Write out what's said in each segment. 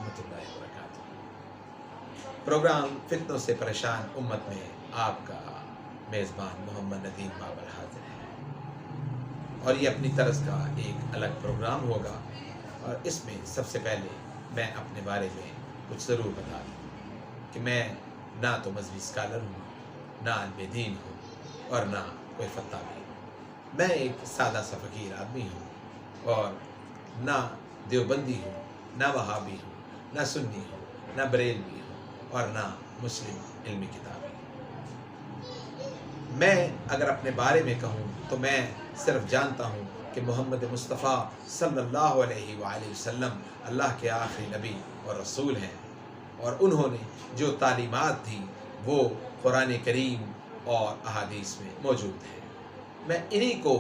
रहमतुल्लाहि व बरकातुहू। प्रोग्राम फितनों से परेशान उम्मत में आपका मेज़बान मोहम्मद नदीम बाबर हाजिर है और ये अपनी तरज का एक अलग प्रोग्राम होगा। और इसमें सबसे पहले मैं अपने बारे में कुछ ज़रूर बता दूँ कि मैं ना तो मजहबी स्कॉलर हूँ, ना आलिम दीन हूँ और ना कोई फत्तावी। मैं एक सादा सा फ़कीर आदमी हूँ और ना देवबंदी हूँ, ना वहाबी हूँ, ना सुन्नी हूँ, ना बरेलवी हूँ और ना मुस्लिम इल्मी किताबी। मैं अगर अपने बारे में कहूँ तो मैं सिर्फ जानता हूँ कि मोहम्मद मुस्तफ़ा सल्लल्लाहु अलैहि वसल्लम अल्लाह के आखिरी नबी और रसूल हैं और उन्होंने जो तालीमात दी वो कुरान करीम और अहादीस में मौजूद है। मैं इन्हीं को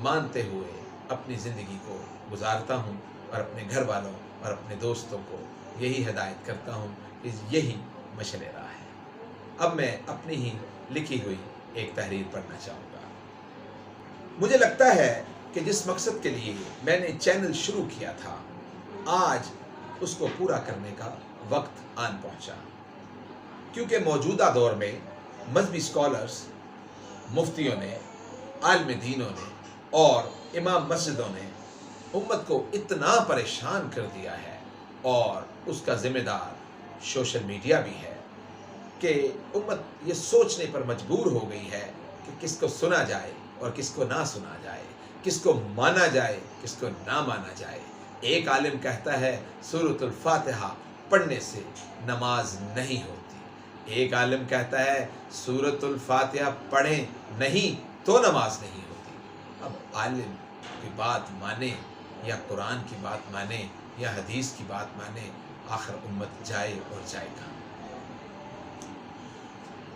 मानते हुए अपनी ज़िंदगी को गुजारता हूँ और अपने घर वालों और अपने दोस्तों को यही हिदायत करता हूँ कि यही मशअल राह है। अब मैं अपनी ही लिखी हुई एक तहरीर पढ़ना चाहूँगा। मुझे लगता है कि जिस मकसद के लिए मैंने चैनल शुरू किया था आज उसको पूरा करने का वक्त आन पहुँचा, क्योंकि मौजूदा दौर में मजहबी स्कॉलर्स, मुफ्तियों ने, आलिम दीनों ने और इमाम मस्जिदों ने उम्मत को इतना परेशान कर दिया है और उसका ज़िम्मेदार सोशल मीडिया भी है कि उम्मत ये सोचने पर मजबूर हो गई है कि किसको सुना जाए और किसको ना सुना जाए, किसको माना जाए, किसको ना माना जाए। एक आलिम कहता है सूरतुल फातिहा पढ़ने से नमाज नहीं होती, एक आलिम कहता है सूरतुल फातिहा पढ़ें नहीं तो नमाज नहीं होती। अब आलिम की बात माने या कुरान की बात माने या हदीस की बात माने, आखिर उम्मत जाए और जाएगा।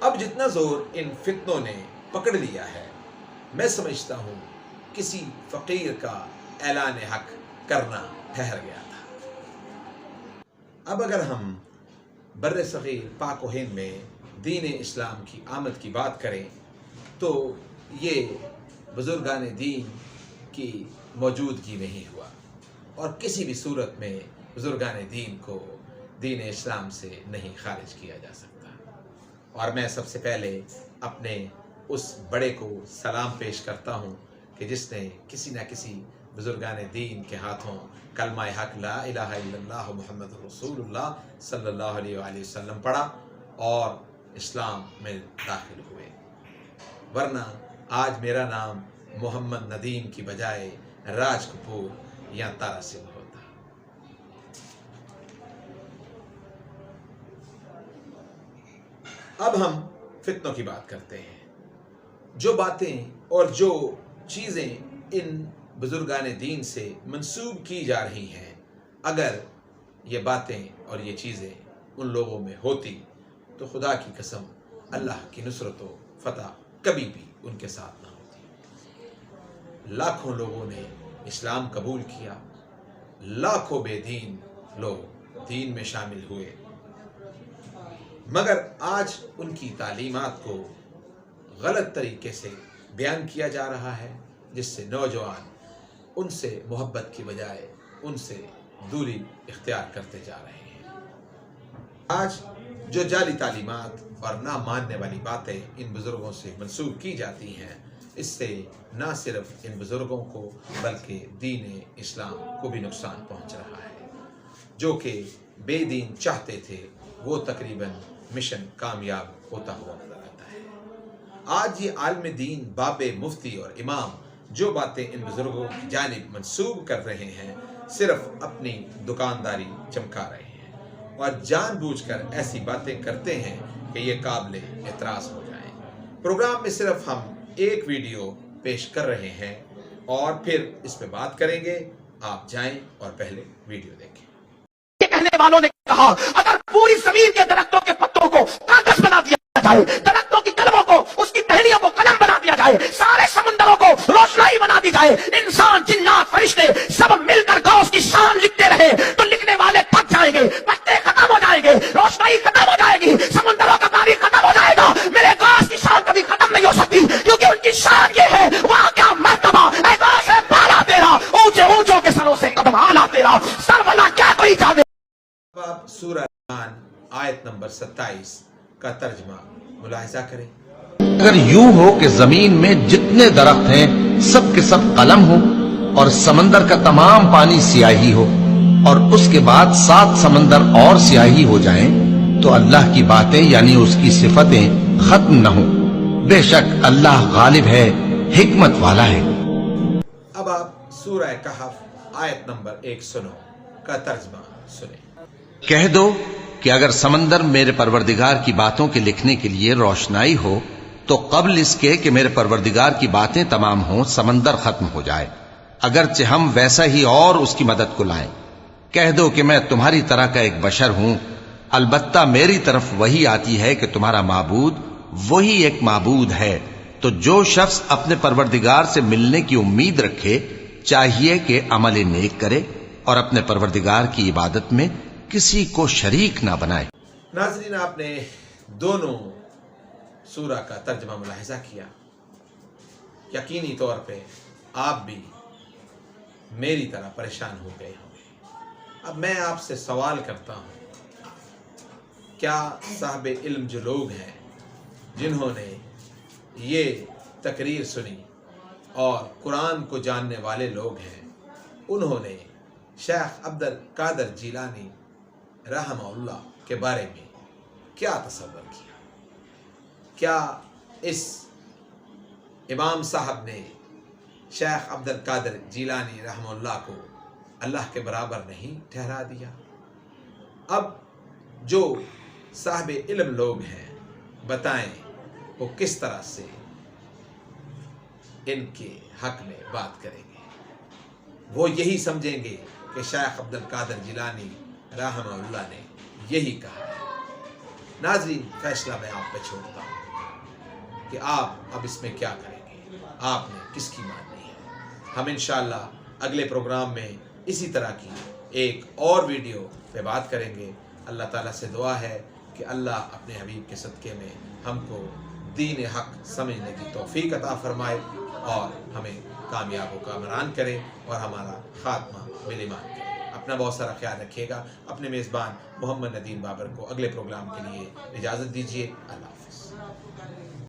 अब जितना जोर इन फितनों ने पकड़ लिया है, मैं समझता हूँ किसी फ़कीर का ऐलान हक करना ठहर गया था। अब अगर हम बर्रे सग़ीर पाक व हिंद में दीन इस्लाम की आमद की बात करें तो ये बुज़ुर्गान दीन की मौजूदगी में ही हुआ और किसी भी सूरत में बुज़ुर्गान दीन को दीन इस्लाम से नहीं खारिज किया जा सकता। और मैं सबसे पहले अपने उस बड़े को सलाम पेश करता हूँ कि जिसने किसी न किसी बुज़ुर्गान दीन के हाथों कलमा हक ला इलाहा इल्लल्लाह मुहम्मद रसूलुल्लाह सल्लल्लाहु अलैहि वसल्लम पढ़ा और इस्लाम में दाखिल हुए, वरना आज मेरा नाम मोहम्मद नदीम की बजाय राज कपूर या तारा सिंह होता। अब हम फितनों की बात करते हैं। जो बातें और जो चीज़ें इन बुजुर्गान दीन से मंसूब की जा रही हैं, अगर ये बातें और ये चीज़ें उन लोगों में होती तो खुदा की कसम अल्लाह की नुसरत व फ़तह कभी भी उनके साथ ना होती। लाखों लोगों ने इस्लाम कबूल किया, लाखों बेदीन लोग दीन में शामिल हुए, मगर आज उनकी तालीमात को गलत तरीके से बयान किया जा रहा है, जिससे नौजवान उनसे मोहब्बत की बजाय उनसे दूरी इख्तियार करते जा रहे हैं। आज जो जाली तालीमात और ना मानने वाली बातें इन बुज़ुर्गों से मंसूब की जाती हैं, इससे ना सिर्फ इन बुज़ुर्गों को बल्कि दीन इस्लाम को भी नुकसान पहुंच रहा है। जो कि बेदीन चाहते थे वो तकरीबन मिशन कामयाब होता हुआ नजर आता है। आज ये आलिम दीन, बाबे, मुफ्ती और इमाम जो बातें इन बुजुर्गों की जानिब मंसूब कर रहे हैं, सिर्फ अपनी दुकानदारी चमका रहे हैं और जानबूझकर ऐसी बातें करते हैं कि ये काबिल एतराज़ हो जाएं। प्रोग्राम में सिर्फ हम एक वीडियो पेश कर रहे हैं और फिर इस पे बात करेंगे। आप जाएं और पहले वीडियो देखें। कहने वालों ने कहा, अगर पूरी जमीन के दरख्तों के पत्तों को कागज बना दिया जाए, दरख्तों की कलमों को, उसकी टहनियों को कलम बना दिया जाए, सारे समंदरों को रोशनाई बना दी जाए, इंसान, जिन्नात, फरिश्ते सब मिलकर गौस की शान लिखते रहे तो लिखने वाले थक जाएंगे, पत्ते खत्म हो जाएंगे, रोशनाई खत्म हो जाएगी, समंदरों का पानी खत्म हो जाएगा। मेरे गौस की शान कभी खत्म नहीं हो सकती, क्योंकि उनकी शान ये है, वहां क्या मर्तबा है, गौस है पाला तेरा, ऊंचे ऊंचों के सरों से कदम आला तेरा, सरवला क्या कोई जाने। आप کا ترجمہ ملاحظہ کریں۔ اگر یوں ہو کہ زمین میں جتنے درخت ہیں سب کے سب قلم ہو اور سمندر کا تمام پانی سیاہی ہو اور اس کے بعد 7 سمندر اور سیاہی ہو جائیں تو اللہ کی باتیں یعنی اس کی صفتیں ختم نہ ہوں۔ بے شک اللہ غالب ہے، حکمت والا ہے۔ اب آپ سورہ کہف آیت نمبر 109 کا ترجمہ سنیں۔ کہہ دو کہ اگر سمندر میرے پروردگار کی باتوں کے لکھنے کے لیے روشنائی ہو تو قبل اس کے کہ میرے پروردگار کی باتیں تمام ہوں سمندر ختم ہو جائے، اگرچہ ہم ویسا ہی اور اس کی مدد کو لائیں۔ کہہ دو کہ میں تمہاری طرح کا ایک بشر ہوں، البتہ میری طرف وہی آتی ہے کہ تمہارا معبود وہی ایک معبود ہے، تو جو شخص اپنے پروردگار سے ملنے کی امید رکھے چاہیے کہ عمل نیک کرے اور اپنے پروردگار کی عبادت میں کسی کو شریک نہ بنائے۔ ناظرین، آپ نے دونوں سورہ کا ترجمہ ملاحظہ کیا۔ یقینی طور پہ آپ بھی میری طرح پریشان ہو گئے ہوں گے۔ اب میں آپ سے سوال کرتا ہوں، کیا صاحب علم جو لوگ ہیں جنہوں نے یہ تقریر سنی اور قرآن کو جاننے والے لوگ ہیں، انہوں نے شیخ عبد القادر جیلانی رحمہ اللہ کے بارے میں کیا تصور کیا؟ کیا اس امام صاحب نے شیخ عبد القادر جیلانی رحمہ اللہ کو اللہ کے برابر نہیں ٹھہرا دیا؟ اب جو صاحب علم لوگ ہیں بتائیں وہ کس طرح سے ان کے حق میں بات کریں گے؟ وہ یہی سمجھیں گے کہ شیخ عبد القادر جیلانی رحمہ اللہ نے یہی کہا ہے۔ ناظرین، فیصلہ میں آپ پہ چھوڑتا ہوں کہ آپ اب اس میں کیا کریں گے، آپ نے کس کی ماننی ہے۔ ہم انشاءاللہ اگلے پروگرام میں اسی طرح کی ایک اور ویڈیو پہ بات کریں گے۔ اللہ تعالیٰ سے دعا ہے کہ اللہ اپنے حبیب کے صدقے میں ہم کو دین حق سمجھنے کی توفیق عطا فرمائے اور ہمیں کامیاب و کامران کرے اور ہمارا خاتمہ بالایمان کرے۔ اپنا بہت سارا خیال رکھیے گا۔ اپنے میزبان محمد ندیم بابر کو اگلے پروگرام کے لیے اجازت دیجیے۔ اللہ حافظ۔